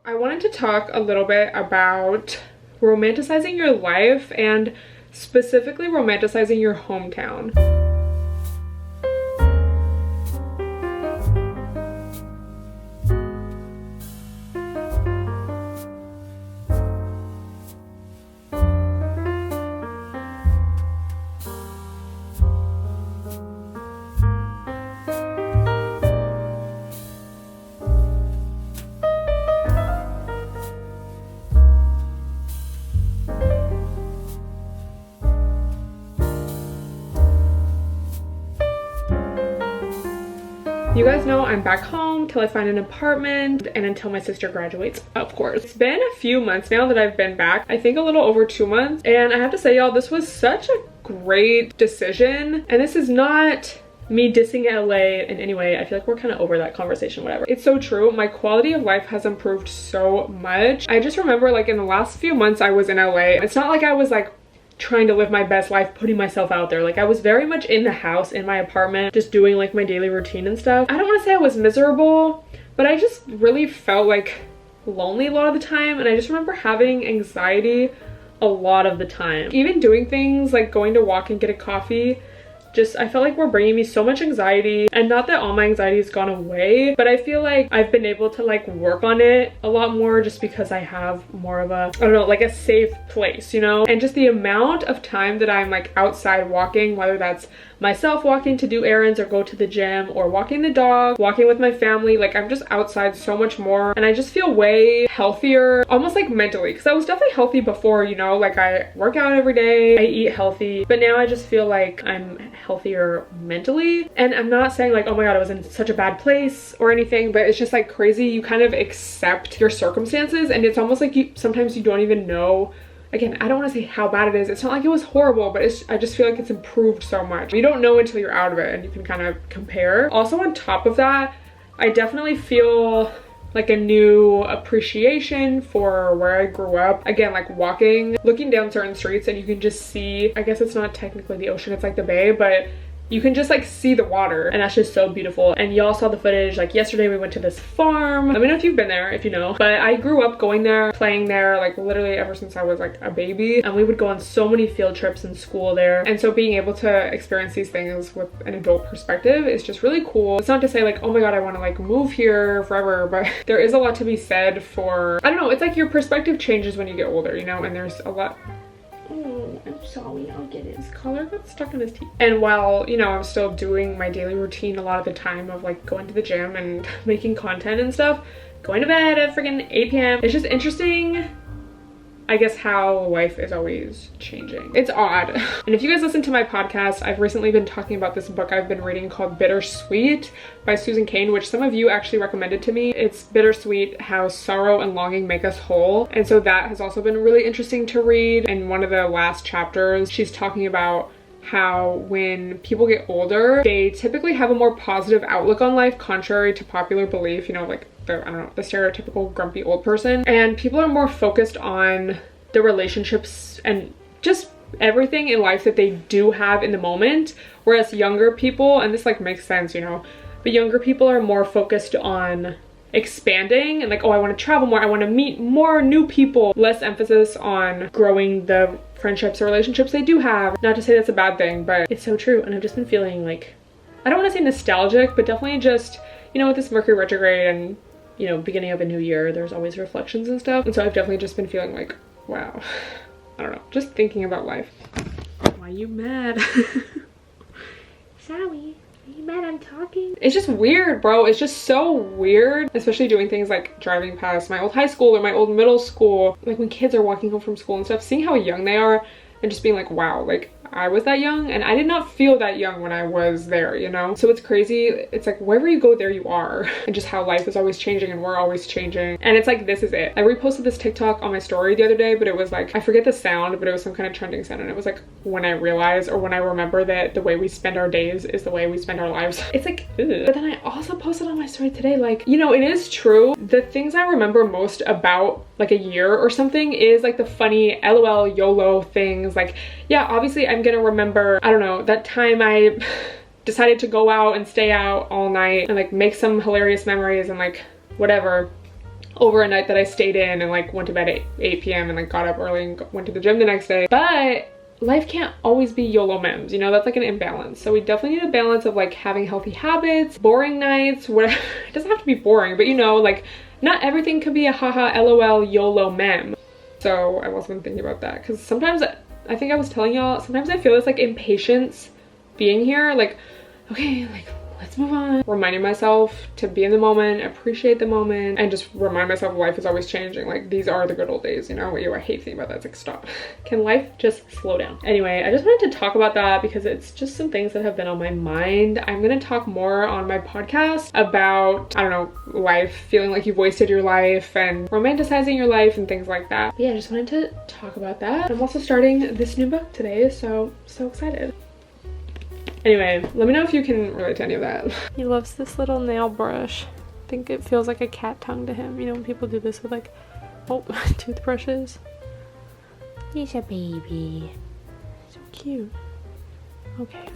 I wanted to talk a little bit about romanticizing your life and specifically romanticizing your hometown. You guys know I'm back home till I find an apartment and until my sister graduates, of course. It's been a few months now that I've been back. I think a little over 2 months. And I have to say, y'all, this was such a great decision. And this is not me dissing LA in any way. I feel like we're kind of over that conversation, whatever. It's so true. My quality of life has improved so much. I just remember like in the last few months I was in LA. It's not like I was like trying to live my best life, putting myself out there. Like I was very much in the house, in my apartment, just doing like my daily routine and stuff. I don't want to say I was miserable, but I just really felt like lonely a lot of the time. And I just remember having anxiety a lot of the time. Even doing things like going to walk and get a coffee, I felt like were bringing me so much anxiety. And not that all my anxiety has gone away, but I feel like I've been able to like work on it a lot more just because I have more of a, I don't know, like a safe place, you know? And just the amount of time that I'm like outside walking, whether that's myself walking to do errands or go to the gym or walking the dog, walking with my family, like I'm just outside so much more and I just feel way healthier, almost like mentally, because I was definitely healthy before, you know, like I work out every day, I eat healthy, but now I just feel like I'm healthier mentally. And I'm not saying like, oh my god, I was in such a bad place or anything, but it's just like crazy. You kind of accept your circumstances and it's almost like sometimes you don't even know. Again, I don't want to say how bad it is. It's not like it was horrible, but I just feel like it's improved so much. You don't know until you're out of it and you can kind of compare. Also on top of that, I definitely feel like a new appreciation for where I grew up. Again, like walking, looking down certain streets and you can just see, I guess it's not technically the ocean, it's like the bay, but you can just like see the water and that's just so beautiful. And y'all saw the footage, like yesterday we went to this farm. Let me know if you've been there, if you know. But I grew up going there, playing there, like literally ever since I was like a baby. And we would go on so many field trips in school there. And so being able to experience these things with an adult perspective is just really cool. It's not to say like, oh my god, I want to like move here forever, but there is a lot to be said for, I don't know, it's like your perspective changes when you get older, you know, and there's a lot. Oh, I'm sorry, I'll get it. His collar got stuck in his teeth. And while, you know, I'm still doing my daily routine a lot of the time of like going to the gym and making content and stuff, going to bed at freaking 8 p.m. It's just interesting, I guess, how life is always changing. It's odd. And if you guys listen to my podcast, I've recently been talking about this book I've been reading called Bittersweet by Susan Cain, which some of you actually recommended to me. It's bittersweet how sorrow and longing make us whole. And so that has also been really interesting to read. In one of the last chapters, she's talking about how when people get older, they typically have a more positive outlook on life, contrary to popular belief, you know, like the, I don't know, the stereotypical grumpy old person. And people are more focused on the relationships and just everything in life that they do have in the moment. Whereas younger people, and this like makes sense, you know, but younger people are more focused on expanding and like, oh, I want to travel more, I want to meet more new people. Less emphasis on growing the friendships or relationships they do have. Not to say that's a bad thing, but it's so true. And I've just been feeling like, I don't want to say nostalgic, but definitely just, you know, with this Mercury retrograde and, you know, beginning of a new year, there's always reflections and stuff. And so I've definitely just been feeling like, wow, I don't know, just thinking about life. Why are you mad? Sorry. Are you mad I'm talking? It's just weird, bro. It's just so weird, especially doing things like driving past my old high school or my old middle school, like when kids are walking home from school and stuff, seeing how young they are and just being like, wow, like I was that young and I did not feel that young when I was there, you know? So it's crazy. It's like wherever you go, there you are. And just how life is always changing and we're always changing. And it's like, this is it. I reposted this TikTok on my story the other day, but it was like, I forget the sound, but it was some kind of trending sound. And it was like, when I realize or when I remember that the way we spend our days is the way we spend our lives. It's like, ugh. But then I also posted on my story today, like, you know, it is true. The things I remember most about like a year or something is like the funny LOL YOLO things. Like, yeah, obviously I'm gonna remember, I don't know, that time I decided to go out and stay out all night and like make some hilarious memories and like whatever. over a night that I stayed in and like went to bed at 8 p.m. and like got up early and went to the gym the next day. But life can't always be YOLO memes, you know, that's like an imbalance. So we definitely need a balance of like having healthy habits, boring nights, whatever. It doesn't have to be boring, but you know, like not everything could be a haha LOL YOLO meme. So I've also been thinking about that because sometimes I think I was telling y'all, sometimes I feel this like impatience being here, like, okay, like let's move on. Reminding myself to be in the moment, appreciate the moment, and just remind myself life is always changing. Like these are the good old days, you know? I hate thinking about that. It's like, stop. Can life just slow down? Anyway, I just wanted to talk about that because it's just some things that have been on my mind. I'm gonna talk more on my podcast about, I don't know, life, feeling like you've wasted your life and romanticizing your life and things like that. But yeah, I just wanted to talk about that. I'm also starting this new book today, so excited. Anyway, let me know if you can relate to any of that. He loves this little nail brush. I think it feels like a cat tongue to him. You know when people do this with like, oh, toothbrushes? He's a baby. So cute. Okay.